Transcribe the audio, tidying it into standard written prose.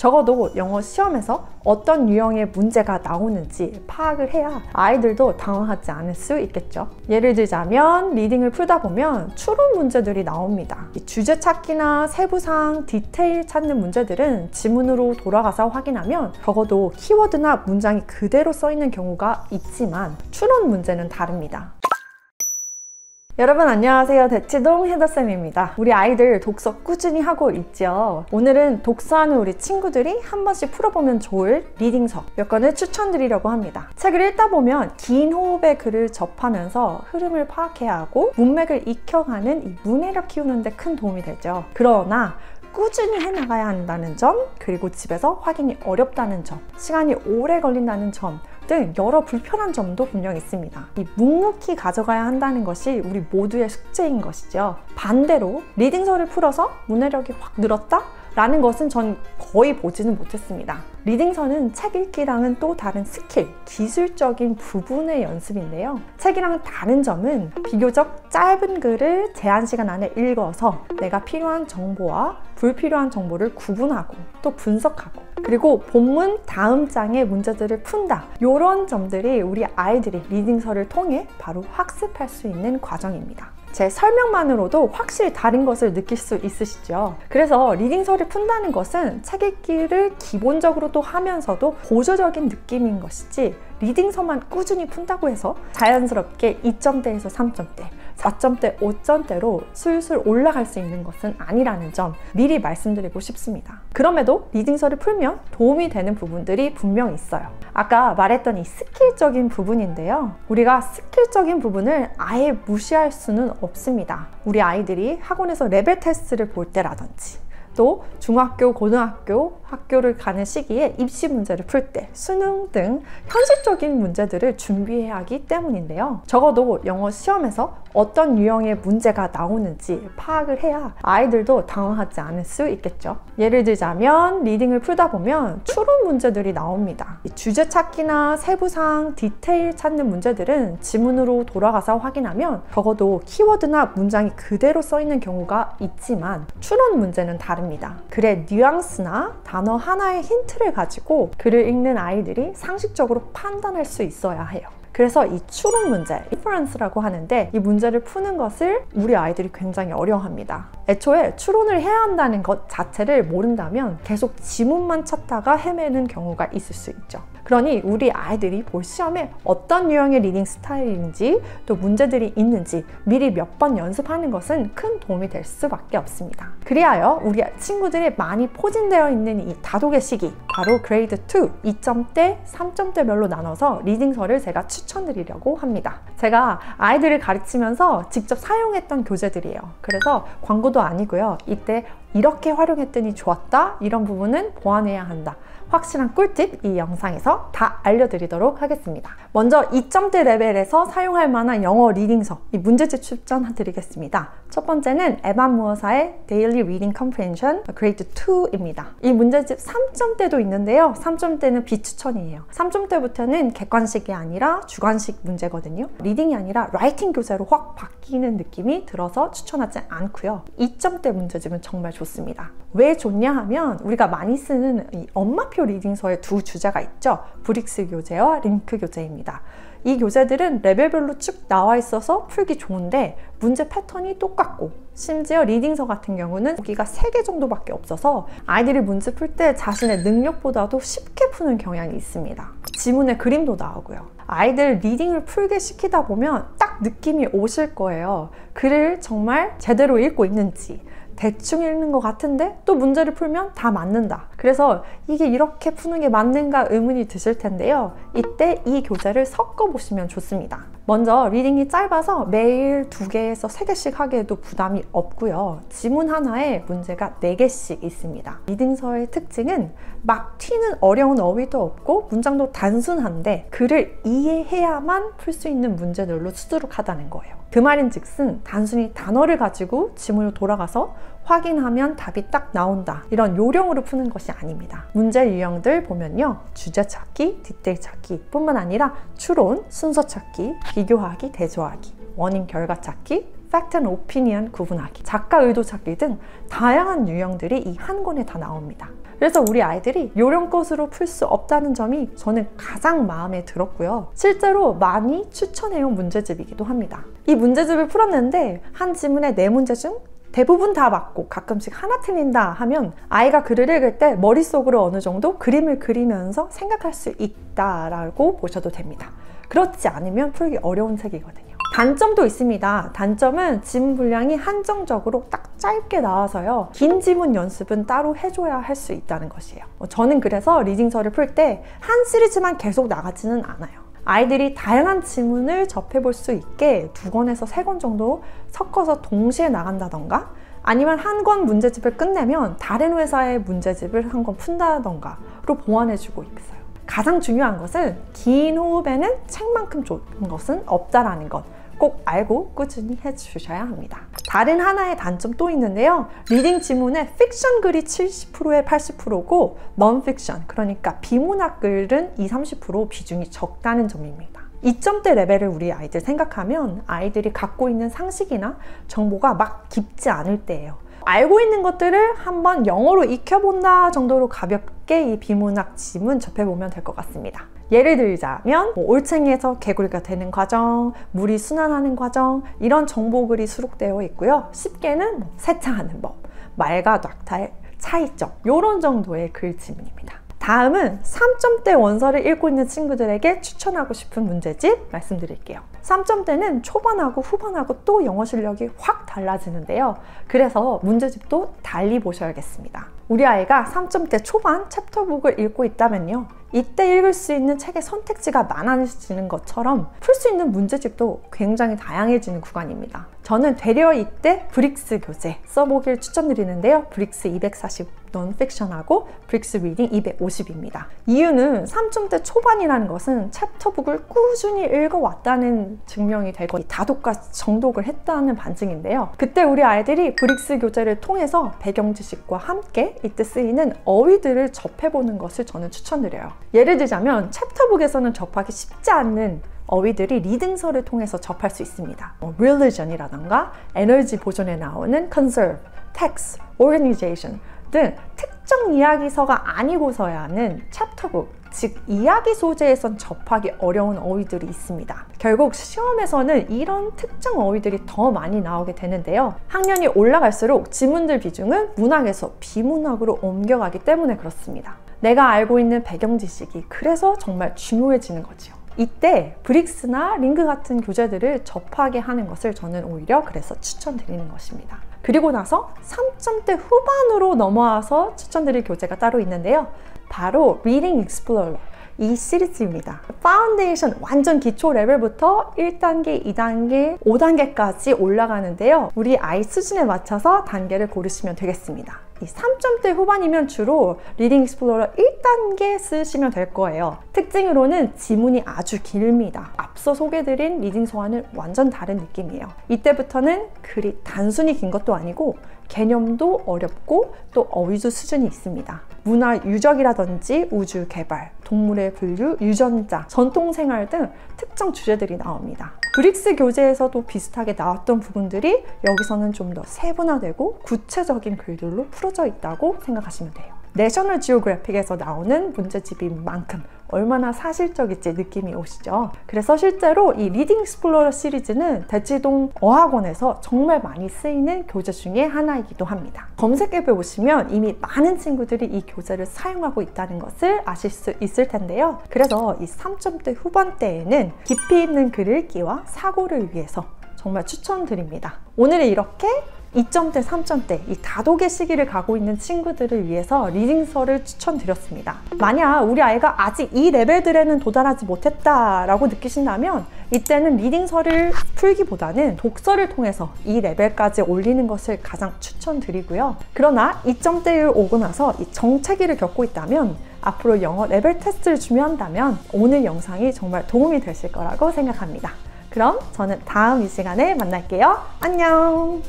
적어도 영어 시험에서 어떤 유형의 문제가 나오는지 파악을 해야 아이들도 당황하지 않을 수 있겠죠. 예를 들자면 리딩을 풀다 보면 추론 문제들이 나옵니다. 주제 찾기나 세부사항, 디테일 찾는 문제들은 지문으로 돌아가서 확인하면 적어도 키워드나 문장이 그대로 써 있는 경우가 있지만 추론 문제는 다릅니다. 여러분 안녕하세요. 대치동 해더쌤입니다. 우리 아이들 독서 꾸준히 하고 있죠. 오늘은 독서하는 우리 친구들이 한 번씩 풀어보면 좋을 리딩서 몇 권을 추천드리려고 합니다. 책을 읽다 보면 긴 호흡의 글을 접하면서 흐름을 파악해야 하고 문맥을 익혀가는 이 문해력 키우는 데 큰 도움이 되죠. 그러나 꾸준히 해나가야 한다는 점, 그리고 집에서 확인이 어렵다는 점, 시간이 오래 걸린다는 점 등 여러 불편한 점도 분명 있습니다. 이 묵묵히 가져가야 한다는 것이 우리 모두의 숙제인 것이죠. 반대로 리딩서를 풀어서 문해력이 확 늘었다? 라는 것은 전 거의 보지는 못했습니다. 리딩서는 책 읽기랑은 또 다른 스킬, 기술적인 부분의 연습인데요. 책이랑 다른 점은 비교적 짧은 글을 제한 시간 안에 읽어서 내가 필요한 정보와 불필요한 정보를 구분하고 또 분석하고 그리고 본문 다음 장의 문제들을 푼다. 이런 점들이 우리 아이들이 리딩서를 통해 바로 학습할 수 있는 과정입니다. 제 설명만으로도 확실히 다른 것을 느낄 수 있으시죠. 그래서 리딩서를 푼다는 것은 책 읽기를 기본적으로 또 하면서도 보조적인 느낌인 것이지 리딩서만 꾸준히 푼다고 해서 자연스럽게 2점대에서 3점대, 4점대, 5점대로 술술 올라갈 수 있는 것은 아니라는 점 미리 말씀드리고 싶습니다. 그럼에도 리딩서를 풀면 도움이 되는 부분들이 분명 있어요. 아까 말했던 이 스킬적인 부분인데요. 우리가 스킬적인 부분을 아예 무시할 수는 없습니다. 우리 아이들이 학원에서 레벨 테스트를 볼 때라든지 또 중학교, 고등학교 학교를 가는 시기에 입시 문제를 풀 때, 수능 등 현실적인 문제들을 준비해야 하기 때문인데요. 적어도 영어 시험에서 어떤 유형의 문제가 나오는지 파악을 해야 아이들도 당황하지 않을 수 있겠죠. 예를 들자면 리딩을 풀다 보면 추론 문제들이 나옵니다. 주제 찾기나 세부사항, 디테일 찾는 문제들은 지문으로 돌아가서 확인하면 적어도 키워드나 문장이 그대로 써 있는 경우가 있지만 추론 문제는 다릅니다. 글의 뉘앙스나 단어 하나의 힌트를 가지고 글을 읽는 아이들이 상식적으로 판단할 수 있어야 해요. 그래서 이 추론 문제, inference라고 하는데 이 문제를 푸는 것을 우리 아이들이 굉장히 어려워합니다. 애초에 추론을 해야 한다는 것 자체를 모른다면 계속 지문만 찾다가 헤매는 경우가 있을 수 있죠. 그러니 우리 아이들이 볼 시험에 어떤 유형의 리딩 스타일인지 또 문제들이 있는지 미리 몇 번 연습하는 것은 큰 도움이 될 수밖에 없습니다. 그리하여 우리 친구들이 많이 포진되어 있는 이 다독의 시기, 바로 그레이드 2, 2점대, 3점대별로 나눠서 리딩서를 제가 추천드리려고 합니다. 제가 아이들을 가르치면서 직접 사용했던 교재들이에요. 그래서 광고도 아니고요. 이때 이렇게 활용했더니 좋았다, 이런 부분은 보완해야 한다. 확실한 꿀팁 이 영상에서 다 알려드리도록 하겠습니다. 먼저 2점대 레벨에서 사용할 만한 영어 리딩서, 이 문제집 추천드리겠습니다. 첫 번째는 에반 무어사의 Daily Reading Comprehension Grade 2입니다. 이 문제집 3점대도 있는데요. 3점대는 비추천이에요. 3점대부터는 객관식이 아니라 주관식 문제거든요. 리딩이 아니라 라이팅 교재로 확 바뀌는 느낌이 들어서 추천하지 않고요. 2점대 문제집은 정말 좋습니다. 왜 좋냐 하면 우리가 많이 쓰는 이 엄마표 리딩서의 두 주제가 있죠. 브릭스 교재와 링크 교재입니다. 이 교재들은 레벨별로 쭉 나와 있어서 풀기 좋은데 문제 패턴이 똑같고 심지어 리딩서 같은 경우는 보기가 3개 정도밖에 없어서 아이들이 문제 풀 때 자신의 능력보다도 쉽게 푸는 경향이 있습니다. 지문에 그림도 나오고요. 아이들 리딩을 풀게 시키다 보면 딱 느낌이 오실 거예요. 글을 정말 제대로 읽고 있는지, 대충 읽는 것 같은데 또 문제를 풀면 다 맞는다. 그래서 이게 이렇게 푸는 게 맞는가 의문이 드실 텐데요. 이때 이 교재를 섞어보시면 좋습니다. 먼저 리딩이 짧아서 매일 2개에서 3개씩 하기에도 부담이 없고요. 지문 하나에 문제가 4개씩 있습니다. 리딩서의 특징은 막 튀는 어려운 어휘도 없고 문장도 단순한데 글을 이해해야만 풀 수 있는 문제들로 수두룩하다는 거예요. 그 말인즉슨 단순히 단어를 가지고 지문으로 돌아가서 확인하면 답이 딱 나온다, 이런 요령으로 푸는 것이 아닙니다. 문제 유형들 보면요, 주제 찾기, 디테일 찾기 뿐만 아니라 추론, 순서 찾기, 비교하기, 대조하기, 원인 결과 찾기, 팩트 앤 오피니언 구분하기, 작가 의도 찾기 등 다양한 유형들이 이 한 권에 다 나옵니다. 그래서 우리 아이들이 요령껏으로 풀 수 없다는 점이 저는 가장 마음에 들었고요. 실제로 많이 추천해온 문제집이기도 합니다. 이 문제집을 풀었는데 한 지문에 4문제 중 대부분 다 맞고 가끔씩 하나 틀린다 하면 아이가 글을 읽을 때 머릿속으로 어느 정도 그림을 그리면서 생각할 수 있다라고 보셔도 됩니다. 그렇지 않으면 풀기 어려운 책이거든요. 단점도 있습니다. 단점은 지문 분량이 한정적으로 딱 짧게 나와서요. 긴 지문 연습은 따로 해줘야 할 수 있다는 것이에요. 저는 그래서 리딩서를 풀 때 한 시리즈만 계속 나가지는 않아요. 아이들이 다양한 지문을 접해볼 수 있게 2권에서 3권 정도 섞어서 동시에 나간다던가, 아니면 한 권 문제집을 끝내면 다른 회사의 문제집을 한 권 푼다던가로 보완해주고 있어요. 가장 중요한 것은 긴 호흡에는 책만큼 좋은 것은 없다라는 것 꼭 알고 꾸준히 해주셔야 합니다. 다른 하나의 단점 또 있는데요. 리딩 지문의 픽션 글이 70%에 80%고 넌픽션, 그러니까 비문학 글은 20-30% 비중이 적다는 점입니다. 2점대 레벨을 우리 아이들 생각하면 아이들이 갖고 있는 상식이나 정보가 막 깊지 않을 때예요. 알고 있는 것들을 한번 영어로 익혀본다 정도로 가볍게 이 비문학 지문 접해보면 될 것 같습니다. 예를 들자면 올챙이에서 개구리가 되는 과정, 물이 순환하는 과정, 이런 정보글이 수록되어 있고요. 쉽게는 세차하는 법, 말과 낙타의 차이점, 이런 정도의 글 지문입니다. 다음은 3점대 원서를 읽고 있는 친구들에게 추천하고 싶은 문제집 말씀드릴게요. 3점대는 초반하고 후반하고 또 영어 실력이 확 달라지는데요. 그래서 문제집도 달리 보셔야겠습니다. 우리 아이가 3점대 초반 챕터북을 읽고 있다면요. 이때 읽을 수 있는 책의 선택지가 많아지는 것처럼 풀 수 있는 문제집도 굉장히 다양해지는 구간입니다. 저는 되려 이때 브릭스 교재 써보길 추천드리는데요. 브릭스 240 넌픽션하고 브릭스 리딩 250입니다. 이유는 3점대 초반이라는 것은 챕터북을 꾸준히 읽어왔다는 증명이 되고 다독과 정독을 했다는 반증인데요. 그때 우리 아이들이 브릭스 교재를 통해서 배경 지식과 함께 이때 쓰이는 어휘들을 접해보는 것을 저는 추천드려요. 예를 들자면 챕터북에서는 접하기 쉽지 않는 어휘들이 리딩서를 통해서 접할 수 있습니다. religion이라던가 에너지 보존에 나오는 conserve, tax, organization 등 특정 이야기서가 아니고서야는 챕터북, 즉 이야기 소재에선 접하기 어려운 어휘들이 있습니다. 결국 시험에서는 이런 특정 어휘들이 더 많이 나오게 되는데요. 학년이 올라갈수록 지문들 비중은 문학에서 비문학으로 옮겨가기 때문에 그렇습니다. 내가 알고 있는 배경 지식이 그래서 정말 중요해지는 거지요. 이때 브릭스나 링크 같은 교재들을 접하게 하는 것을 저는 오히려 그래서 추천드리는 것입니다. 그리고 나서 3점대 후반으로 넘어와서 추천드릴 교재가 따로 있는데요. 바로 Reading Explorer 이 시리즈입니다. 파운데이션 완전 기초 레벨부터 1단계, 2단계, 5단계까지 올라가는데요. 우리 아이 수준에 맞춰서 단계를 고르시면 되겠습니다. 이 3점대 후반이면 주로 리딩 익스플로러 1단계 쓰시면 될 거예요. 특징으로는 지문이 아주 길입니다. 앞서 소개드린 리딩 소와는 완전 다른 느낌이에요. 이때부터는 글이 단순히 긴 것도 아니고 개념도 어렵고 또 어휘도 수준이 있습니다. 문화 유적이라든지 우주 개발, 동물의 분류, 유전자, 전통생활 등 특정 주제들이 나옵니다. 브릭스 교재에서도 비슷하게 나왔던 부분들이 여기서는 좀 더 세분화되고 구체적인 글들로 풀어져 있다고 생각하시면 돼요. 내셔널 지오그래픽에서 나오는 문제집인 만큼 얼마나 사실적일지 느낌이 오시죠? 그래서 실제로 이 리딩 익스플로러 시리즈는 대치동 어학원에서 정말 많이 쓰이는 교재 중에 하나이기도 합니다. 검색해 보시면 이미 많은 친구들이 이 교재를 사용하고 있다는 것을 아실 수 있을 텐데요. 그래서 이 3점대 후반대에는 깊이 있는 글 읽기와 사고를 위해서 정말 추천드립니다. 오늘은 이렇게 2점대, 3점대 이 다독의 시기를 가고 있는 친구들을 위해서 리딩서를 추천드렸습니다. 만약 우리 아이가 아직 이 레벨들에는 도달하지 못했다라고 느끼신다면 이때는 리딩서를 풀기보다는 독서를 통해서 이 레벨까지 올리는 것을 가장 추천드리고요. 그러나 2점대를 오고 나서 이 정체기를 겪고 있다면 앞으로 영어 레벨 테스트를 준비한다면 오늘 영상이 정말 도움이 되실 거라고 생각합니다. 그럼 저는 다음 이 시간에 만날게요. 안녕!